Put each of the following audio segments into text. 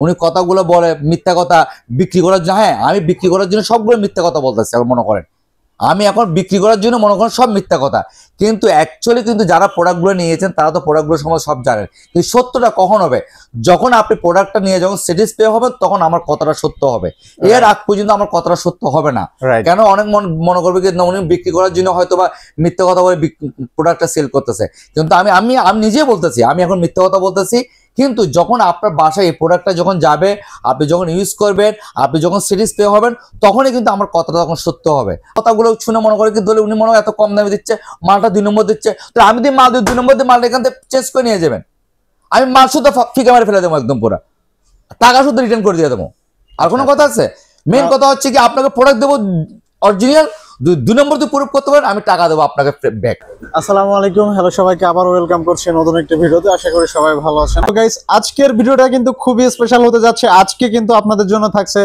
উনি কথাগুলো বলে মিথ্যা কথা বিক্রি করার জন্য। হ্যাঁ, আমি বিক্রি করার জন্য সবগুলো মিথ্যা কথা বলতেছি। এখন মনে করেন আমি এখন বিক্রি করার জন্য মনে করেন সব মিথ্যা কথা, কিন্তু অ্যাকচুয়ালি কিন্তু যারা প্রোডাক্টগুলো নিয়েছেন তারা তো প্রোডাক্টগুলো সম্বন্ধে সব জানেন। কিন্তু সত্যটা কখন হবে? যখন আপনি প্রোডাক্টটা নিয়ে যখন স্যাটিসফাই হবেন তখন আমার কথাটা সত্য হবে। এর আগ পর্যন্ত আমার কথাটা সত্য হবে না। কেন? অনেক মনে করবে কি উনি বিক্রি করার জন্য হয়তো বা মিথ্যা কথা বলে প্রোডাক্টটা সেল করতেছে, কিন্তু আমি আমি আমি নিজে বলতেছি আমি এখন মিথ্যা কথা বলতেছি। কিন্তু যখন আপনার বাসায় এই প্রোডাক্টটা যখন যাবে, আপনি যখন ইউজ করবেন, আপনি যখন স্যাটিসফাই হবেন, তখনই কিন্তু আমার কথাটা তখন সত্য হবে। কথাগুলো শুনে মনে করে কি দলে উনি মনে হয় এত কম দামে দিচ্ছে, মালটা 2 নম্বর দিচ্ছে, তো আমি যদি মাল 2 নম্বর দিয়ে মালটা এখান থেকে চেঞ্জ করে নিয়ে যাবেন, আমি মাল শুধু ফিকা মারে ফেলে দেবো, একদম পুরো টাকা শুধু রিটার্ন করে দিয়ে দেবো। আর কোনো কথা আছে? মেন কথা হচ্ছে কি আপনাকে প্রোডাক্ট দেবো অরিজিনাল, 2 নম্বর দিয়ে প্রুফ করতে পারেন, আমি টাকা দেবো আপনাকে ব্যাক। আসসালামু আলাইকুম, হ্যালো সবাইকে, আবার ওয়েলকাম করছি নতুন একটা ভিডিওতে। আশা করি সবাই ভালো আছেন। তো গাইস, আজকের ভিডিওটা কিন্তু খুবই স্পেশাল হতে যাচ্ছে। আজকে কিন্তু আপনাদের জন্য থাকছে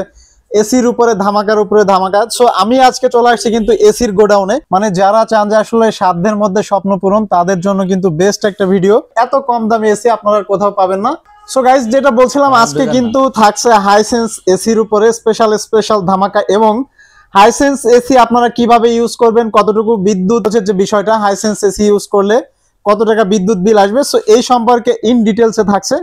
এসির উপরে ধামাকার উপরে ধামাকা। সো আমি আজকে চলে আসছি কিন্তু এসির গোডাউনে। মানে যারা চান যে আসলে সাধ্যের মধ্যে স্বপ্ন পূরণ, তাদের জন্য কিন্তু বেস্ট একটা ভিডিও। এত কম দামে এসি আপনারা কোথাও পাবেন না। সো গাইস, যেটা বলছিলাম, আজকে কিন্তু থাকছে হাইসেন্স এসির উপরে স্পেশাল ধামাকা। এবং হাইসেন্স এসি আপনারা কিভাবে ইউজ করবেন, কতটুকু বিদ্যুৎ হচ্ছে যে বিষয়টা, হাইসেন্স এসি ইউজ করলে কত টাকা বিদ্যুৎ বিল আসবে, সো এই সম্পর্কে ইন ডিটেলসে থাকছে।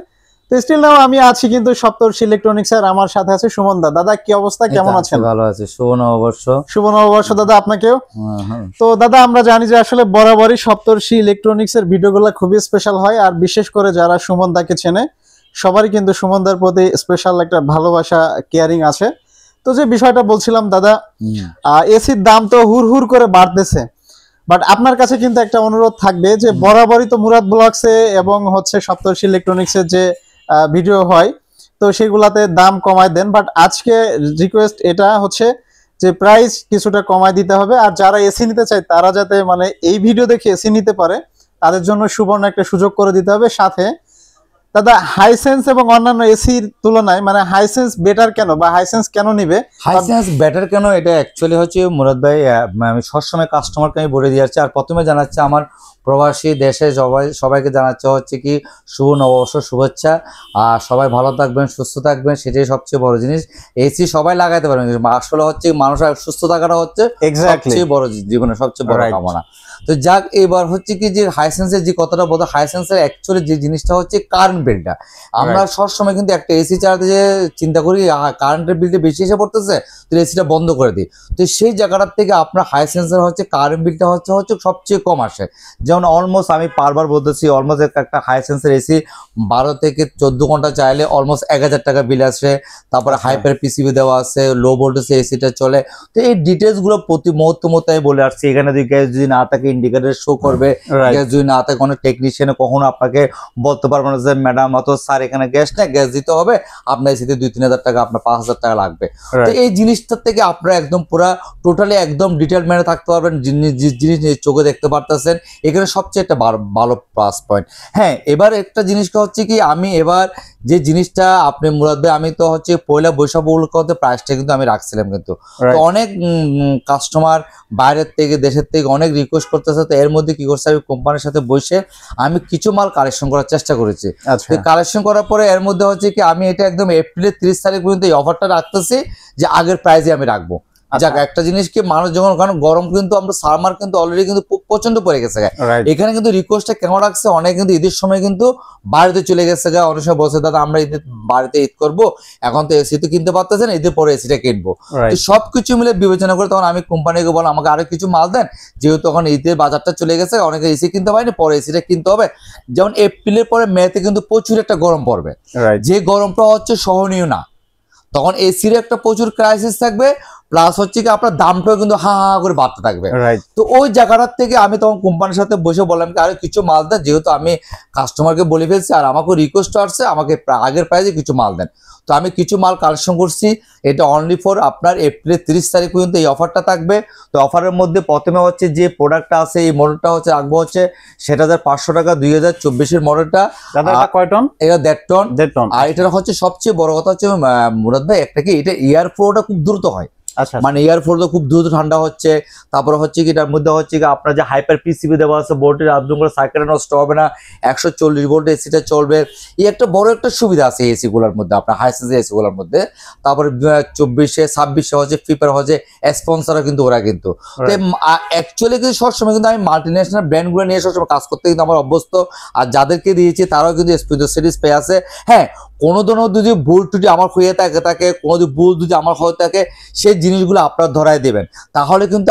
তো স্টিল নাও আমি আছি কিন্তু সপ্তর্ষি ইলেকট্রনিক্স এর, আমার সাথে আছে সুমন দা। দাদা কি অবস্থা, কেমন আছেন? ভালো আছে। শুভ নববর্ষ। শুভ নববর্ষ দাদা আপনাকেও। তো দাদা, আমরা জানি যে আসলে বরাবরই সপ্তর্ষি ইলেকট্রনিক্স এর ভিডিওগুলো খুবই স্পেশাল হয়, আর বিশেষ করে যারা সুমন দাকে চেনে সবারই কিন্তু সুমন দার প্রতি স্পেশাল একটা ভালোবাসা, কেয়ারিং আছে। তো যে বিষয়টা বলছিলাম দাদা, এসির দাম তো হুড় করে বাড়তেছে, বাট আপনার কাছে কিন্তু একটা অনুরোধ থাকবে যে বরাবরই তো মুরাদ ব্লগসে এবং হচ্ছে সপ্তর্ষি ইলেকট্রনিক্সের যে ভিডিও হয়, তো সেগুলাতে দাম কমায় দেন। বাট আজকে রিকোয়েস্ট এটা হচ্ছে যে প্রাইস কিছুটা কমায় দিতে হবে, আর যারা এসি নিতে চায় তারা যাতে মানে এই ভিডিও দেখে এসি নিতে পারে, তাদের জন্য সুবর্ণ একটা সুযোগ করে দিতে হবে। সাথে দাদা, হাইসেন্স এবং অন্যান্য এসির তুলনায় মানে হাইসেন্স বেটার কেন, বা হাইসেন্স কেন নিবে? হাইসেন্স বেটার কেন, এটা অ্যাকচুয়ালি হচ্ছে মুরাদ ভাই, আমি সবসময় কাস্টমারকে আমি বলে দিয়ে যাচ্ছি। আর প্রথমে জানাচ্ছি আমার প্রবাসী দেশে সবাইকে জানাচ্ছে হচ্ছে কি শুভ নববর্ষ শুভেচ্ছা। আর সবাই ভালো থাকবেন, সুস্থ থাকবেন, সেটাই সবচেয়ে বড় জিনিস। এসি সবাই লাগাইতে পারবেন, আসলে হচ্ছে মানুষের সুস্থ থাকাটা হচ্ছে সবচেয়ে বড় জীবনের সবচেয়ে বড় কামনা। তো যাক, এবার হচ্ছে কি যে হাইসেন্সের যে কথাটা বলতো, হাইসেন্সের অ্যাকচুয়ালি যে জিনিসটা হচ্ছে কারেন্ট বিলটা। আমরা সবসময় কিন্তু একটা এসি চালাতে যে চিন্তা করি কারেন্টের বিলটা বেশি এসে পড়তেছে, তো এসিটা বন্ধ করে দিই। তো সেই জায়গাটার থেকে আপনার হাইসেন্সের হচ্ছে কারেন্ট বিলটা হচ্ছে সবচেয়ে কম আসে। যেমন অলমোস্ট আমি বারবার বলতেছি, অলমোস্ট একটা হাইসেন্সের এসি 12 থেকে 14 ঘন্টা চাইলে অলমোস্ট 1000 টাকা বিল আসে। তারপরে হাইপার পিসিবি দেওয়া আছে, লো ভোল্টেজে এসিটা চলে। তো এই ডিটেলসগুলো প্রতি মুহূর্তে আমি বলে আসছি। এখানে গ্যাস যদি না থাকে ইন্ডিকেটর শো করবে, গ্যাস যদি না থাকে কোনো টেকনিশিয়ানে কখনো আপনাকে বলতে পারবো না যে ম্যাডাম অত স্যার এখানে গ্যাস নেই, গ্যাস দিতে হবে, আপনার এসিতে 2-3000 টাকা, আপনার 5000 টাকা লাগবে। তো এই জিনিসটার থেকে আপনারা একদম পুরা টোটালি একদম ডিটেল মেনে থাকতে পারবেন, জিনিস চোখে দেখতে পারতেছেন। এখানে সবচেয়ে একটা ভালো প্লাস পয়েন্ট। হ্যাঁ, এবার একটা জিনিসটা হচ্ছে কি, আমি এবার যে জিনিসটা আপনি মুরাদ ভাই, আমি তো হচ্ছে পয়লা বৈশাখ উপলক্ষে প্রাইসটা কিন্তু আমি রাখছিলাম, কিন্তু তো অনেক কাস্টমার বাইরের থেকে দেশের থেকে অনেক রিকোয়েস্ট করতেছে। তো এর মধ্যে কি করছে, আমি কোম্পানির সাথে বসে আমি কিছু মাল কালেকশন করার চেষ্টা করেছি। কালেকশন করার পরে এর মধ্যে হচ্ছে কি আমি এটা একদম এপ্রিলের 30 তারিখ পর্যন্ত এই অফারটা রাখতেছি যে আগের প্রাইসে আমি রাখবো। যাক, একটা জিনিস কি মানুষ যখন, কারণ গরম কিন্তু আমরা সামার কিন্তু অলরেডি কিন্তু প্রচন্ড পড়ে গেছে, এখানে কিন্তু রিকোয়েস্টটা কেমন রাখছে, অনেক কিন্তু ঈদের সময় কিন্তু বাড়িতে চলে গেছে, অনেক সময় বলছে দাদা আমরা ঈদের বাড়িতে ঈদ করবো, এখন তো এসি তো কিনতে পারতেছে না, ঈদের পরে এসিটা কিনবো। তো সবকিছু মিলে বিবেচনা করে তখন আমি কোম্পানিকে বললাম আমাকে আরো কিছু মাল দেন, যেহেতু তখন ঈদের বাজারটা চলে গেছে, অনেকে এসি কিনতে পারেনি, পরে এসিটা কিনতে হবে। যেমন এপ্রিলের পরে মেতে কিন্তু প্রচুর একটা গরম পড়বে, যে গরমটা হচ্ছে সহনীয় না, তখন এসির একটা প্রচুর ক্রাইসিস থাকবে, প্লাস হচ্ছে কি আপনার দামটাও কিন্তু হা করে বাড়তে থাকবে। তো ওই জায়গাটার থেকে আমি তখন কোম্পানির সাথে বসে বললাম কি আরো কিছু মাল দেন, যেহেতু আমি কাস্টমারকে বলে ফেলছি আর আমাকে রিকোয়েস্ট আসছে আমাকে আগের প্রাইসে কিছু মাল দেন। তো আমি কিছু মাল কালেকশন করছি, এটা অনলি ফর আপনার এপ্রিলের 30 তারিখ পর্যন্ত এই অফারটা থাকবে। তো অফারের মধ্যে প্রথমে হচ্ছে যে প্রোডাক্টটা আছে, এই মডেলটা হচ্ছে রাখবো হচ্ছে 7500 টাকা, 2024-এর মডেলটা। কয় টন? এটা 1.5 টন। আর এটা হচ্ছে সবচেয়ে বড় কথা হচ্ছে মুরাদ ভাই, একটা কি এটা এয়ার ফ্লোটা খুব দ্রুত হয়। আচ্ছা মানে এয়ার ফোর্স খুব দ্রুত ঠান্ডা হচ্ছে। তারপরে হচ্ছে কি এটার মধ্যে হচ্ছে কি আপনার যে হাইপার পিসিবি দেওয়া আছে, বোর্ডের আপডাউন করে সার্কিট নষ্ট হবে না, 140 ভোল্ট এসিটা চলবে। এই একটা বড় একটা সুবিধা আছে এসি গুলোর মধ্যে, আপনার হাই সেন্স এসি গুলোর মধ্যে। তারপরে 24-এ 26-এ হচ্ছে ফিফার হচ্ছে স্পন্সরও কিন্তু ওরা কিন্তু। অ্যাকচুয়ালি কিন্তু সবসময় কিন্তু আমি মাল্টিন্যাশনাল ব্র্যান্ডগুলো নিয়ে সবসময় কাজ করতে কিন্তু আমার অভ্যস্ত। আর যাদেরকে দিয়েছি তারাও কিন্তু স্যাটিসফাই পেয়ে আছে। হ্যাঁ, কোনো ধরনের যদি ভুল ত্রুটি আমার হয়ে থাকে কোনো যদি ভুল যদি আমার হয়ে থাকে, সেই জিনিসগুলো আপনারা ধরায় দেবেন, তাহলে কিন্তু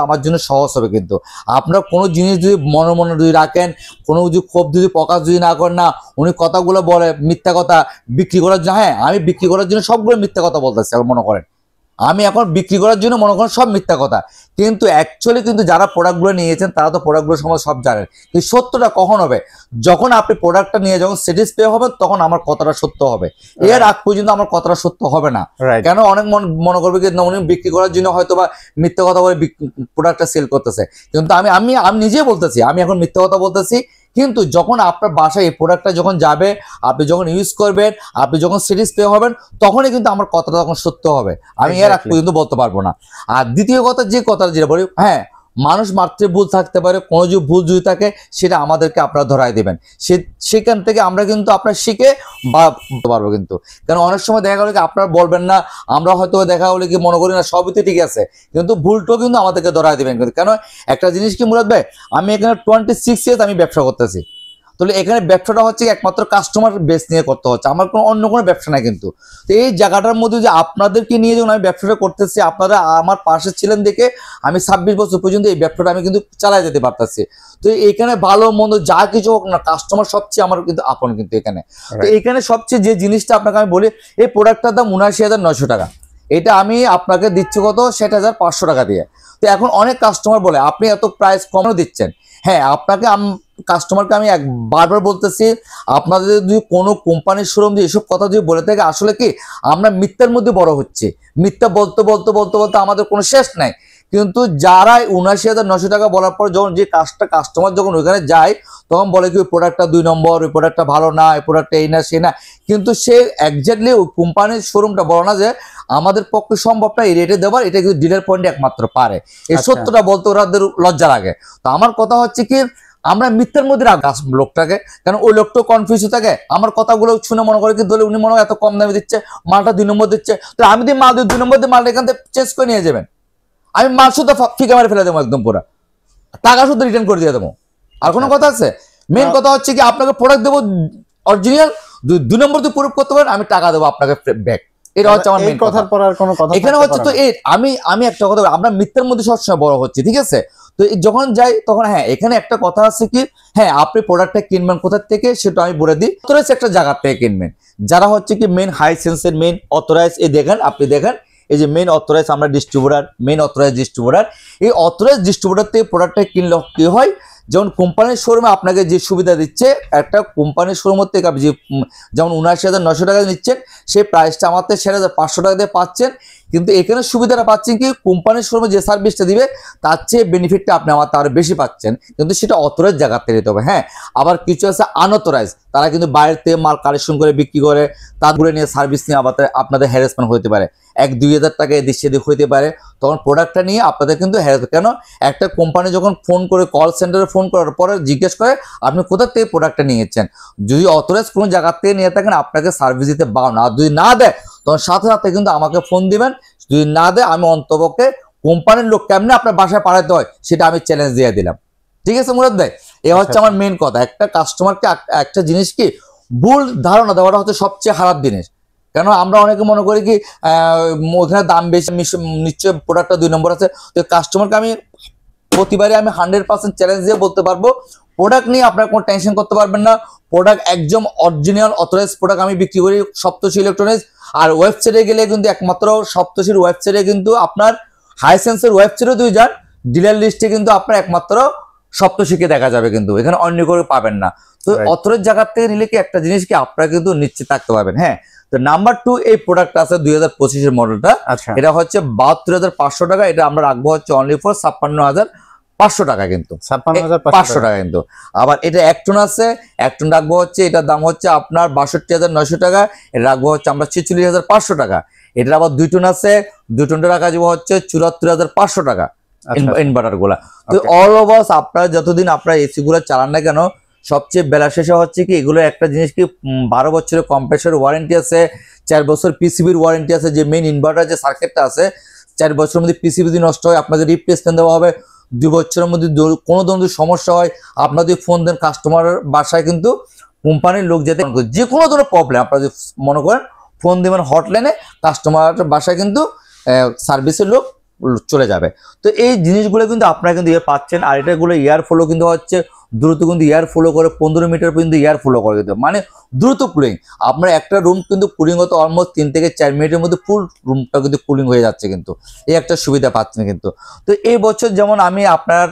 আমার জন্য সহজ হবে। কিন্তু আপনারা কোনো জিনিস যদি মনে মনে যদি রাখেন, কোনো যদি ক্ষোভ যদি প্রকাশ যদি না করেন, না উনি কথাগুলো বলে মিথ্যা কথা বিক্রি করার জন্য, হ্যাঁ আমি বিক্রি করার জন্য সবগুলো মিথ্যা কথা বলতেছি, মনে করেন আমি এখন বিক্রি করার জন্য মনে করেন সব মিথ্যা কথা, কিন্তু অ্যাকচুয়ালি কিন্তু যারা প্রোডাক্টগুলো নিয়েছেন তারা তো প্রোডাক্টগুলো সম্বন্ধে সব জানেন। কিন্তু সত্যটা কখন হবে, যখন আপনি প্রোডাক্টটা নিয়ে যখন স্যাটিসফাই হবেন তখন আমার কথাটা সত্য হবে। এর আগ পর্যন্ত আমার কথাটা সত্য হবে না। কেন অনেক মনে করবে কি উনি বিক্রি করার জন্য হয়তো বা মিথ্যা কথা বলে প্রোডাক্টটা সেল করতেছে, কিন্তু আমি আমি আমি নিজে বলতেছি আমি এখন মিথ্যা কথা বলতেছি। কিন্তু যখন আপনার বাসায় এই প্রোডাক্টটা যখন যাবে, আপনি যখন ইউজ করবেন, আপনি যখন স্যাটিসফাই হবেন, তখনই কিন্তু আমার কথাটা তখন সত্য হবে। আমি এর আগ পর্যন্ত বলতে পারবো না। আর দ্বিতীয় কথা যে কথা যেটা বলি, হ্যাঁ মানুষ মাত্রে ভুল থাকতে পারে, কোনো যদি ভুল যদি থাকে সেটা আমাদেরকে আপনারা ধরাই দেবেন, সেখান থেকে আমরা কিন্তু আপনার শিখে বা বলতে পারবো। কিন্তু কারণ অনেক সময় দেখা গেলো কি আপনারা বলবেন না, আমরা হয়তো দেখা হলে কি মনে করি না সবই তো ঠিক আছে, কিন্তু ভুলটাও কিন্তু আমাদেরকে ধরাই দেবেন। কিন্তু কেন একটা জিনিস কি মুরাদ ভাই, আমি এখানে 26 ইয়ার্স আমি ব্যবসা করতেছি, তাহলে এখানে ব্যবসাটা হচ্ছে একমাত্র কাস্টমার বেস নিয়ে করতে হচ্ছে, আমার কোনো অন্য কোনো ব্যবসা নাই। কিন্তু তো এই জায়গাটার মধ্যে যে আপনাদেরকে নিয়ে যখন আমি ব্যবসাটা করতেছি, আপনারা আমার পাশে ছিলেন দেখে আমি 26 বছর পর্যন্ত এই ব্যবসাটা আমি কিন্তু চালাই যেতে পারতেছি। তো এখানে ভালো মন্দ যা কিছু হোক না, কাস্টমার সবচেয়ে আমার কিন্তু আপন। কিন্তু এখানে তো এখানে সবচেয়ে যে জিনিসটা আপনাকে আমি বলি, এই প্রোডাক্টটার দাম 79,900 টাকা, এটা আমি আপনাকে দিচ্ছি কত 60,500 টাকা দিয়ে। তো এখন অনেক কাস্টমার বলে আপনি এত প্রাইস কমও দিচ্ছেন। হ্যাঁ, আপনাকে কাস্টমারকে আমি বারবার বলতেছি, আপনাদের যদি কোনো কোম্পানির শোরুম দিয়ে এসব কথা যদি বলে থাকে, আসলে কি আমরা মিথ্যার মধ্যে বড় হচ্ছে, মিথ্যা বলতে বলতে বলতে বলতে আমাদের কোনো শেষ নাই। কিন্তু যারা 79,900 টাকা বলার পর যখন যে কাস্টমার যখন ওইখানে যায়, তখন বলে কি ওই প্রোডাক্টটা 2 নম্বর, ওই প্রোডাক্টটা ভালো না, ওই প্রোডাক্টটা এই না সে না, কিন্তু সে একজাক্টলি ওই কোম্পানির শোরুমটা বলো না যে আমাদের পক্ষে সম্ভব না এই রেটে দেওয়ার, এটা কিন্তু ডিলার পয়েন্টে একমাত্র পারে। এই সত্যটা বলতে ওদের লজ্জা লাগে। তো আমার কথা হচ্ছে কি, আমরা মিথ্যার মধ্যে রাখি লোকটাকে, কারণ ওই লোকটা কনফিউজ থাকে, আমার কথাগুলো শুনে মনে করে কি ধরে উনি মনে হয় এত কম দামে দিচ্ছে, মালটা 2 নম্বর দিচ্ছে, তো আমি যদি মাল 2 নম্বর দিয়ে মালটা এখান থেকে চেঞ্জ করে নিয়ে যাবেন, আমি মাল শুধু ফিকে মারে ফেলে দেবো, একদম পুরো টাকা শুধু রিটার্ন করে দিয়ে দেবো। আর কোনো কথা আছে? মেন কথা হচ্ছে কি আপনাকে প্রোডাক্ট দেবো অরিজিনাল, 2 নম্বর দিয়ে প্রুফ করতে পারেন, আমি টাকা দেবো আপনাকে ব্যাক। এটা হচ্ছে আমার মেন কথা। এখানে হচ্ছে তো আমি একটা কথা, আমরা মিথ্যার মধ্যে সবসময় বড় হচ্ছে, ঠিক আছে? তো যখন যাই তখন হ্যাঁ এখানে একটা কথা আছে কি, হ্যাঁ আপনি প্রোডাক্টটা কিনবেন কোথা থেকে সেটা আমি বলে দিই। অথরাইজ একটা জায়গা থেকে কিনবেন, যারা হচ্ছে কি মেন হাই সেন্সের মেন অথরাইজ, এই দেখেন আপনি দেখেন এই যে মেন অথরাইজ, আমরা ডিস্ট্রিবিউটার, মেন অথরাইজ ডিস্ট্রিবিউটার, এই অথরাইজ ডিস্ট্রিবিউটার থেকে প্রোডাক্টটা কিনলে কি হয়, যেমন কোম্পানির শোরুমে আপনাকে যে সুবিধা দিচ্ছে, একটা কোম্পানির শোরুমের থেকে আপনি যেমন 79,900 টাকা নিচ্ছেন, সেই প্রাইসটা আমার থেকে 60,500 টাকা দিয়ে পাচ্ছেন। কিন্তু এখানে সুবিধাটা পাচ্ছেন কি, কোম্পানির শোরুমে যে সার্ভিসটা দিবে তার চেয়ে বেনিফিটটা আপনি আমার তার বেশি পাচ্ছেন, কিন্তু সেটা অথরাইজ জায়গা থেকে দিতে হবে। হ্যাঁ, আবার কিছু আছে আনঅথরাইজ, তারা কিন্তু বাইরের থেকে মাল কালেকশন করে বিক্রি করে, তারপরে নিয়ে সার্ভিস নিয়ে আবার আপনাদের হ্যারাসমেন্ট হতে পারে, 1-2 হাজার টাকা এদিক সেদিক হইতে পারে, তখন প্রোডাক্টটা নিয়ে আপনাদের কিন্তু হ্যারাস। কেন একটা কোম্পানি যখন ফোন করে, কল সেন্টারে ফোন করার পরে জিজ্ঞেস করে আপনি কোথা থেকে প্রোডাক্টটা নিয়েছেন, যদি অথরাইজ কোনো জায়গা থেকে নিয়ে থাকেন আপনাকে সার্ভিস দিতে বারণ, আর যদি না দেয় তখন সাথে সাথে কিন্তু আমাকে ফোন দিবেন, যদি না দেয় আমি অন্তপক্ষে কোম্পানির লোক কেমনে আপনার বাসায় পাঠাতে হয় সেটা আমি চ্যালেঞ্জ দিয়ে দিলাম। ঠিক আছে মুরাদ ভাই, এ হচ্ছে আমার মেন কথা। একটা কাস্টমারকে একটা জিনিস কি ভুল ধারণা দেওয়াটা হচ্ছে সবচেয়ে খারাপ জিনিস। কেন আমরা অনেকে মনে করি কি ওখানে দাম বেশি, নিশ্চয় প্রোডাক্টটা 2 নম্বর আছে। তো কাস্টমারকে আমি প্রতিবারে আমি 100% চ্যালেঞ্জ দিয়ে বলতে পারবো, প্রোডাক্ট নিয়ে আপনার কোনো টেনশন করতে পারবেন না। প্রোডাক্ট একদম অরিজিনাল অথরাইজ প্রোডাক্ট আমি বিক্রি করি সপ্তর্ষি ইলেকট্রনিক্স। আর ওয়েবসাইটে গেলে কিন্তু একমাত্র সপ্তর্ষির ওয়েবসাইটে কিন্তু আপনার হাইসেন্সের ওয়েবসাইটে তুই যান, ডিলার লিস্টে কিন্তু আপনার একমাত্র সপ্তর্ষিকে দেখা যাবে, কিন্তু এখানে অন্য করে পাবেন না। তো অথরাইজ জায়গা থেকে নিলে কি একটা জিনিস কি আপনারা কিন্তু নিশ্চিত থাকতে পারবেন। হ্যাঁ, তো নাম্বার 2 এই প্রোডাক্ট আছে 2025 এর মডেলটা, এটা হচ্ছে 72,500 টাকা, এটা আমরা রাখবো হচ্ছে অনলি ফর 56,500 টাকা, কিন্তু 56,500 টাকা কিন্তু। আবার এটা একটন আছে, একটন রাখবো হচ্ছে, এটার দাম হচ্ছে আপনার 62,900 টাকা, এটা রাখবো হচ্ছে আমরা 46,500 টাকা। এটার আবার 2 টন আছে, 2 টনটা রাখা যাবে হচ্ছে 74,500 টাকা ইনভার্টার গুলা। তো অল ওভার আপনারা যতদিন আপনারা এসি গুলা চালান না কেন, সবচেয়ে বেলা শেষে হচ্ছে কি এগুলো একটা জিনিস কি 12 বছরের কম্প্রেসর ওয়ারেন্টি আছে, 4 বছর পিসিবির ওয়ারেন্টি আছে, যে মেইন ইনভার্টার যে সার্কিটটা আছে 4 বছরের মধ্যে পিসিবি যদি নষ্ট হয় আপনাদের রিপ্লেসমেন্ট দেওয়া হবে। 2 বছরের মধ্যে কোনো ধরনের সমস্যা হয় আপনারা যদি ফোন দেন কাস্টমার বাসায় কিন্তু কোম্পানির লোক যেতে, যে কোনো ধরনের প্রবলেম আপনারা যদি মনে করেন ফোন দেবেন হটলাইনে, কাস্টমার বাসায় কিন্তু সার্ভিসের লোক চলে যাবে। তো এই জিনিসগুলো কিন্তু আপনারা কিন্তু পাচ্ছেন। আর এটাগুলো এয়ার ফ্লো কিন্তু হচ্ছে দ্রুত কিন্তু এয়ার ফ্লো করে, 15 মিটার পর্যন্ত এয়ার ফ্লো করে কিন্তু, মানে দ্রুত কুলিং। আপনার একটা রুম কিন্তু কুলিং হতে অলমোস্ট 3 থেকে 4 মিনিটের মধ্যে ফুল রুমটা কিন্তু কুলিং হয়ে যাচ্ছে কিন্তু, এই একটা সুবিধা পাচ্ছেন কিন্তু। তো এই বছর যেমন আমি আপনার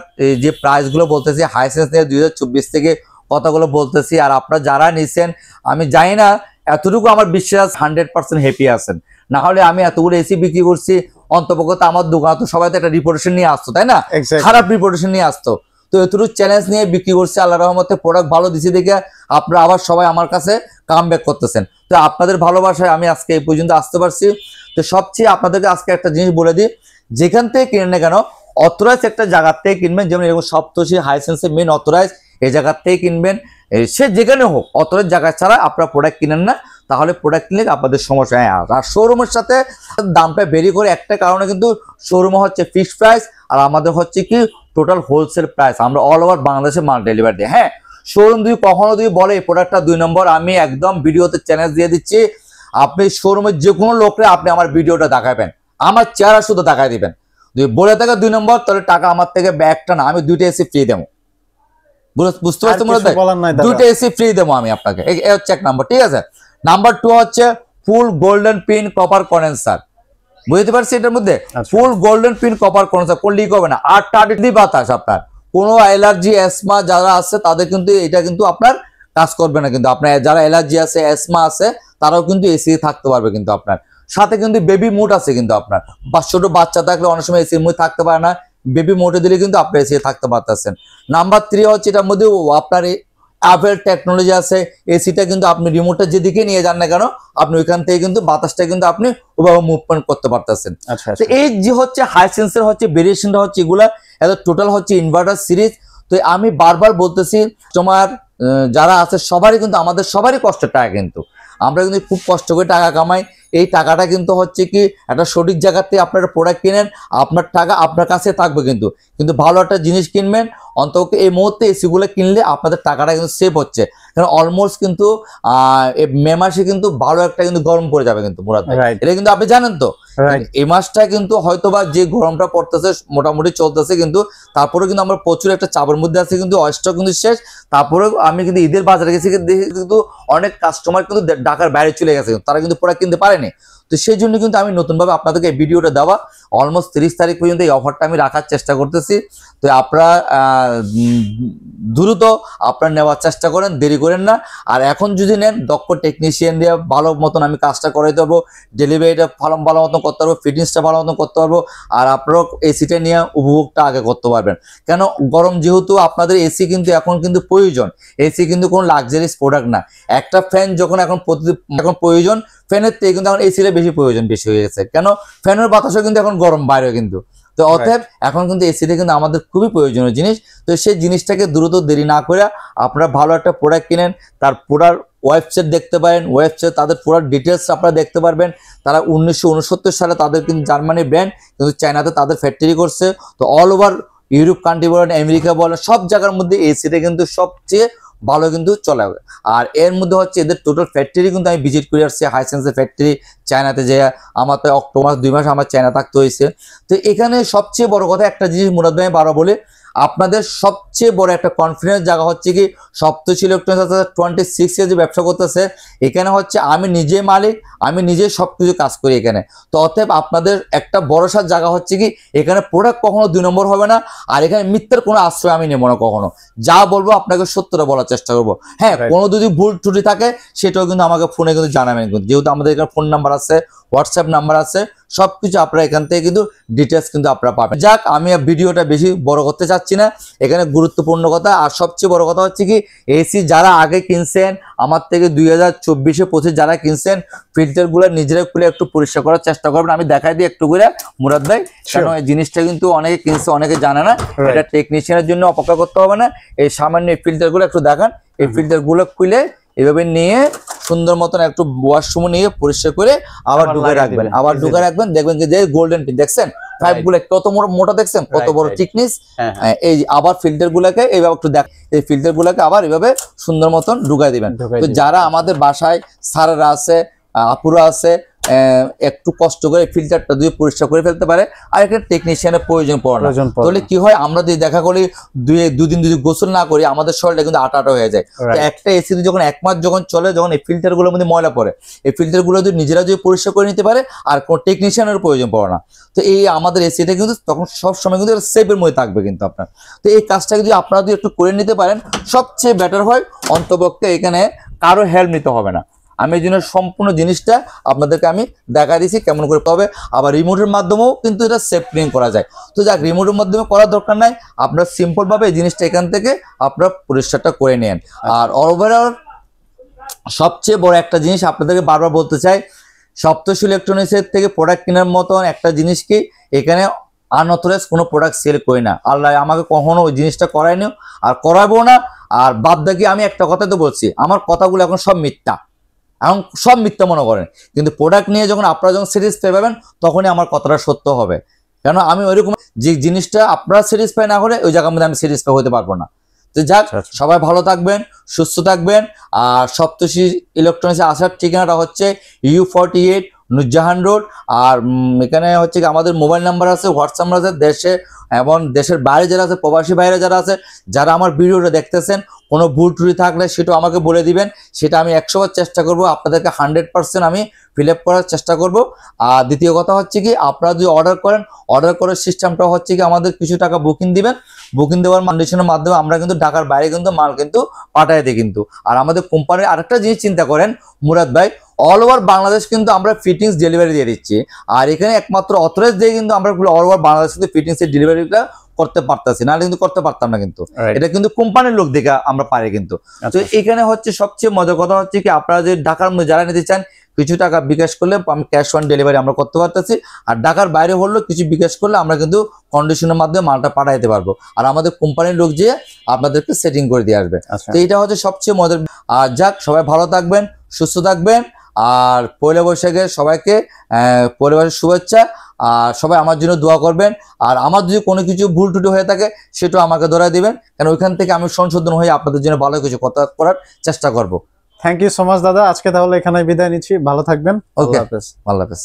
যে প্রাইসগুলো বলতেছি হাইসেন্স নিয়ে 2024 থেকে কথাগুলো বলতেছি, আর আপনারা যারা নিছেন আমি জানি না এতটুকু আমার বিশ্বাস 100% হ্যাপি আছেন, না হলে আমি এতগুলো এসি বিক্রি করছি অন্তপক্ষে তো আমার দোকান তো সবাই তো একটা রিপোর্টেশন নিয়ে আসতো, তাই না? খারাপ রিপোর্টেশন নিয়ে আসতো। তো এতটুকু চ্যালেঞ্জ নিয়ে বিক্রি করছে, আল্লাহ রহমতে প্রোডাক্ট ভালো দিছি দেখে আপনারা আবার সবাই আমার কাছে কাম ব্যাক করতেছেন। তো আপনাদের ভালোবাসায় আমি আজকে এই পর্যন্ত আসতে পারছি। তো সবচেয়ে আপনাদেরকে আজকে একটা জিনিস বলে দিই, যেখান থেকে কিনেন না কেন অথরাইজ একটা জায়গার থেকে কিনবেন, যেমন এরকম সপ্তর্ষি হাইসেন্সের মেন অথরাইজ এই জায়গার থেকে কিনবেন। সে যেখানে হোক অথরাইজ জায়গা ছাড়া আপনারা প্রোডাক্ট কিনেন না, তাহলে প্রোডাক্ট কিনলে আপনাদের সমস্যা। আর শোরুমের সাথে দামটা বেরি করে একটা কারণে, কিন্তু শোরুমে হচ্ছে ফিক্সড প্রাইস আর আমাদের হচ্ছে কি টোটাল হোলসেল প্রাইস, আমরা অল ওভার বাংলাদেশে মাল ডেলিভারি দিই। হ্যাঁ, শোরুম যদি কখনো যদি বলে এই প্রোডাক্টটা 2 নম্বর, আমি একদম ভিডিওতে চ্যালেঞ্জ দিয়ে দিচ্ছি, আপনি শোরুমের যে কোনো লোকরে আপনি আমার ভিডিওটা দেখাবেন, আমার চেহারা শুধু দেখাই দিবেন, যদি বলে থাকে 2 নম্বর তাহলে টাকা আমার থেকে ব্যাগটা না, আমি 2টা এসি ফ্রি দেবো। বুঝতে পারছেন? 2টা এসি ফ্রি দেবো আমি আপনাকে, এই হচ্ছে 1 নম্বর। ঠিক আছে, নাম্বার 2 হচ্ছে ফুল গোল্ডেন পিন কপার কন্ডেন্সার। বুঝতে পারছি? এটার মধ্যে ফুল গোল্ডেন পিন কপার কন্ডেন্সার, কোন লিক হবে না, আর টার্ডি বাতাস আপনার কোনো অ্যালার্জি অ্যাসমা যারা আছে তাদের কিন্তু এটা কিন্তু আপনার কাজ করবে না। কিন্তু আপনার যারা অ্যালার্জি আছে অ্যাসমা আছে তারাও কিন্তু এসি থাকতে পারবে। কিন্তু আপনার সাথে কিন্তু বেবি মুড আছে, কিন্তু আপনার ছোট বাচ্চা থাকলে অনেক সময় এসির মুড থাকতে পারে না, বেবি মোটে দিলে কিন্তু আপনি এসি থাকতে পারতেছেন। নাম্বার 3 হচ্ছে এটার মধ্যে আপনার অ্যাপেল টেকনোলজি আছে। এসিটা কিন্তু আপনি রিমোটটা যেদিকে নিয়ে যান না কেন আপনি ওইখান থেকে কিন্তু বাতাসটা কিন্তু আপনি ওভাবে মুভমেন্ট করতে পারতেছেন। তো এই যে হচ্ছে হাইসেন্সের হচ্ছে ভেরিয়েশনটা হচ্ছে এগুলা, এত টোটাল হচ্ছে ইনভার্টার সিরিজ। তো আমি বারবার বলতেছি তোমার যারা আছে সবারই কিন্তু আমাদের সবারই কষ্টের টাকা, কিন্তু আমরা কিন্তু খুব কষ্ট করে টাকা কামাই। এই টাকাটা কিন্তু হচ্ছে কি একটা সঠিক জায়গাতে আপনারা প্রোডাক্ট কিনেন, আপনার টাকা আপনার কাছে থাকবে। কিন্তু ভালো একটা জিনিস কিনবেন, অন্তত এই মুহূর্তে এসিগুলো কিনলে আপনাদের টাকাটা কিন্তু সেভ হচ্ছে। কারণ অলমোস্ট কিন্তু মে মাসে কিন্তু ভালো একটা কিন্তু গরম পড়ে যাবে কিন্তু মুরাদ ভাই, এটা কিন্তু আপনি জানেন তো। এই মাসটা কিন্তু হয়তোবা যে গরমটা পড়তেছে মোটামুটি চলতেছে, কিন্তু তারপরে কিন্তু আমরা প্রচুর একটা চাপের মধ্যে আছি, কিন্তু অস্টক কিন্তু শেষ। তারপরে আমি কিন্তু ঈদের বাজারে গেছি, কিন্তু অনেক কাস্টমার কিন্তু ঢাকার বাইরে চলে গেছে, তারা কিন্তু প্রোডাক্ট কিনতে পারেনি। তো সেই জন্য কিন্তু আমি নতুনভাবে আপনাদেরকে এই ভিডিওটা দেওয়া, অলমোস্ট 30 তারিখ পর্যন্ত এই অফারটা আমি রাখার চেষ্টা করতেছি। তো আপনারা দ্রুত আপনারা নেওয়ার চেষ্টা করেন, দেরি করেন না। আর এখন যদি নেন দক্ষ টেকনিশিয়ান দিয়ে ভালো মতন আমি কাজটা করে দেবো, ডেলিভারিটা ভালো মতন করতে পারবো, ফিটিংসটা ভালো মতন করতে পারবো, আর আপনারাও এসিটা নিয়ে উপভোগটা আগে করতে পারবেন। কেন গরম যেহেতু আপনাদের এসি কিন্তু এখন কিন্তু প্রয়োজন, এসি কিন্তু কোনো লাক্সারিয়াস প্রোডাক্ট না। একটা ফ্যান যখন এখন প্রয়োজন, ফ্যানের থেকে কিন্তু এখন এসিটা বেশি হয়ে গেছে। কেন ফ্যানের বাতাসও কিন্তু এখন গরম বাইরে কিন্তু। তো অতএব এখন কিন্তু এসিটা কিন্তু আমাদের খুবই প্রয়োজনীয় জিনিস। তো সেই জিনিসটাকে দ্রুত দেরি না করে আপনারা ভালো একটা প্রোডাক্ট কিনেন, তার পুরার ওয়েবসাইট দেখতে পারেন, ওয়েবসাইট তাদের পুরো ডিটেলস আপনারা দেখতে পারবেন। তারা 1969 সালে তাদের কিন্তু জার্মানি ব্র্যান্ড, কিন্তু চায়নাতে তাদের ফ্যাক্টরি করছে। তো অল ওভার ইউরোপ কান্ট্রি বলেন, আমেরিকা বলেন, সব জায়গার মধ্যে এসিটা কিন্তু সবচেয়ে ভালো কিন্তু চলে। আর এর মধ্যে হচ্ছে এদের টোটাল ফ্যাক্টরি কিন্তু আমি ভিজিট করে আসছি, হাইসেন্সের ফ্যাক্টরি চায়নাতে, যে আমার তো অক্টোবর 2 মাস আমার চায়না থাকতে হয়েছে। তো এখানে সবচেয়ে বড় কথা একটা জিনিস মুরাদ ভাই বারো বলে, আপনাদের সবচেয়ে বড় একটা কনফিডেন্স জায়গা হচ্ছে কি সপ্তর্ষি ইলেকট্রনিক্স 26 ইয়ার যে ব্যবসা করতেছে, এখানে হচ্ছে আমি নিজে মালিক, আমি নিজে সবকিছু কাজ করি এখানে। তো অতএব আপনাদের একটা ভরসার জায়গা হচ্ছে কি এখানে প্রোডাক্ট কখনো 2 নম্বর হবে না, আর এখানে মিথ্যার কোনো আশ্রয় আমি নেবো না কখনো। যা বলবো আপনাকে সত্যটা বলার চেষ্টা করবো। হ্যাঁ, কোনো যদি ভুল ত্রুটি থাকে সেটাও কিন্তু আমাকে ফোনে কিন্তু জানাবেন, যেহেতু আমাদের এখানে ফোন নাম্বার আছে, হোয়াটসঅ্যাপ নাম্বার আছে, সবকিছু আপনারা এখান থেকে কিন্তু ডিটেলস কিন্তু আপনারা পাবেন। যাক, আমি ভিডিওটা বেশি বড় করতে চাচ্ছি চাচ্ছি না, এখানে গুরুত্বপূর্ণ কথা। আর সবচেয়ে বড় কথা হচ্ছে কি, এসি যারা আগে কিনছেন আমার থেকে 2024-25 যারা কিনছেন, ফিল্টার গুলো নিজেরা খুলে একটু পরিষ্কার করার চেষ্টা করবেন। আমি দেখাই দিই একটু করে মুরাদ ভাই, কারণ এই জিনিসটা কিন্তু অনেকে কিনছে অনেকে জানে না, এটা টেকনিশিয়ানের জন্য অপেক্ষা করতে হবে না। এই সামান্য ফিল্টার গুলো একটু দেখান, এই ফিল্টার গুলো খুলে এভাবে নিয়ে সুন্দর মতন একটু ওয়াশরুমে নিয়ে পরিষ্কার করে আবার ঢুকে রাখবেন, আবার ঢুকে রাখবেন। দেখবেন যে গোল্ডেন টিন দেখছেন, পাইপ গুলো কত মোটা দেখছেন, কত বড় থিকনেস। এই আবার ফিল্টার গুলাকে এইভাবে একটু দেখ, এই ফিল্টার গুলাকে আবার এইভাবে সুন্দর মতন ঢুকাই দিবেন। তো যারা আমাদের বাসায় স্যারেরা আছে, আপুরা আছে, একটু কষ্ট করে ফিল্টারটা দিয়ে পরিষ্কার করে ফেলতে পারে, আর একটা টেকনিশিয়ানের প্রয়োজন পড়ে না। তাহলে কি হয়, আমরা যদি দেখা করি দুদিন যদি গোসল না করি আমাদের শরীরটা কিন্তু আটা হয়ে যায়। তো একটা এসি যখন 1 মাস যখন চলে, যখন এই ফিল্টার গুলোর মধ্যে ময়লা পড়ে, এই ফিল্টার গুলো যদি নিজেরা যদি পরিষ্কার করে নিতে পারে আর কোনো টেকনিশিয়ানের প্রয়োজন পড়ে না। তো এই আমাদের এসিটা কিন্তু তখন সব সময় কিন্তু সেফের মধ্যে থাকবে কিন্তু আপনার। তো এই কাজটা যদি আপনারা যদি একটু করে নিতে পারেন সবচেয়ে বেটার হয়, অন্তপক্ষে এখানে কারো হেল্প নিতে হবে না। আমি এই জন্য সম্পূর্ণ জিনিসটা আপনাদেরকে আমি দেখা দিয়েছি কেমন করতে হবে। আবার রিমোটের মাধ্যমেও কিন্তু এটা সেফ ক্লিন করা যায়। তো যাক, রিমোটের মাধ্যমে করার দরকার নাই, আপনার সিম্পল ভাবে এই জিনিসটা এখান থেকে আপনারা পরিষ্কারটা করে নেন। আর ওভারঅল সবচেয়ে বড় একটা জিনিস আপনাদেরকে বারবার বলতে চাই, সপ্তর্ষি ইলেকট্রনিক্সের থেকে প্রোডাক্ট কেনার মতন একটা জিনিস কি, এখানে আনঅথরাইজ কোনো প্রোডাক্ট সেল করি না। আল্লাহ আমাকে কখনো ওই জিনিসটা করায়নি আর করাবো না। আর বাদ বাকি আমি একটা কথা তো বলছি, আমার কথাগুলো এখন সব মিথ্যা, এখন সব মিথ্যা মনে করেন, কিন্তু প্রোডাক্ট নিয়ে যখন আপনারা যখন স্যাটিসফাই পাবেন তখনই আমার কথাটা সত্য হবে। কেন আমি ওইরকম যে জিনিসটা আপনারা স্যাটিসফাই না করে ওই জায়গার মধ্যে আমি স্যাটিসফাই হতে পারবো না। তো যাক, সবাই ভালো থাকবেন, সুস্থ থাকবেন। আর সপ্তর্ষি ইলেকট্রনিক্সে আসার ঠিকানাটা হচ্ছে U48 নুরজাহান রোড। আর এখানে হচ্ছে কি আমাদের মোবাইল নাম্বার আছে, হোয়াটসঅ্যাপ নাম্বার আছে। দেশে এবং দেশের বাইরে যারা আছে, প্রবাসী বাইরে যারা আছে, যারা আমার ভিডিওটা দেখতেছেন, কোনো ভুল ত্রুটি থাকলে সেটা আমাকে বলে দিবেন, সেটা আমি 100 বার চেষ্টা করব আপনাদেরকে 100% আমি ফিল আপ করার চেষ্টা করব। আর দ্বিতীয় কথা হচ্ছে কি, আপনারা যদি অর্ডার করেন, অর্ডার করার সিস্টেমটা হচ্ছে কি আমাদের কিছু টাকা বুকিং দিবেন, বুকিং দেওয়ার কন্ডিশনের মাধ্যমে আমরা কিন্তু ঢাকার বাইরে কিন্তু মাল কিন্তু পাঠাই দিই কিন্তু। আর আমাদের কোম্পানির আরেকটা জিনিস চিন্তা করেন মুরাদ ভাই, অল ওভার বাংলাদেশ কিন্তু আমরা ফিটিংস ডেলিভারি দিয়ে দিচ্ছি। আর এখানে একমাত্র অথরাইজ দিয়ে কিন্তু আমরা অল ওভার বাংলাদেশ কিন্তু ফিটিংসের ডেলিভারিটা করতে পারতাছি, নাহলে কিন্তু করতে পারতাম না কিন্তু। এটা কিন্তু কোম্পানির লোক দেখে আমরা পারি কিন্তু। তো এখানে হচ্ছে সবচেয়ে মজার কথা হচ্ছে কি, আপনারা যে ঢাকার মধ্যে যারা নিতে চান কিছু টাকা বিকাশ করলে আমি ক্যাশ অন ডেলিভারি আমরা করতে পারতেছি। আর ঢাকার বাইরে হলেও কিছু বিকাশ করলে আমরা কিন্তু কন্ডিশনের মাধ্যমে মালটা পাঠাইতে পারবো, আর আমাদের কোম্পানির লোক যে আপনাদেরকে সেটিং করে দিয়ে আসবে। তো এইটা হচ্ছে সবচেয়ে মজার। আর যাক, সবাই ভালো থাকবেন, সুস্থ থাকবেন। আর পয়লা বৈশাখের সবাইকে পয়লা বৈশাখের শুভেচ্ছা। আর সবাই আমার জন্য দোয়া করবেন। আর আমার যদি কোনো কিছু ভুল ত্রুটি হয়ে থাকে সেটাও আমাকে ধরাই দিবেন, কারণ ওইখান থেকে আমি সংশোধন হয়ে আপনাদের জন্য ভালো কিছু কথা করার চেষ্টা করব। থ্যাংক ইউ সো মাচ দাদা, আজকে তাহলে এখানে বিদায় নিচ্ছি, ভালো থাকবেন। ওকে, আল্লাহ হাফেজ।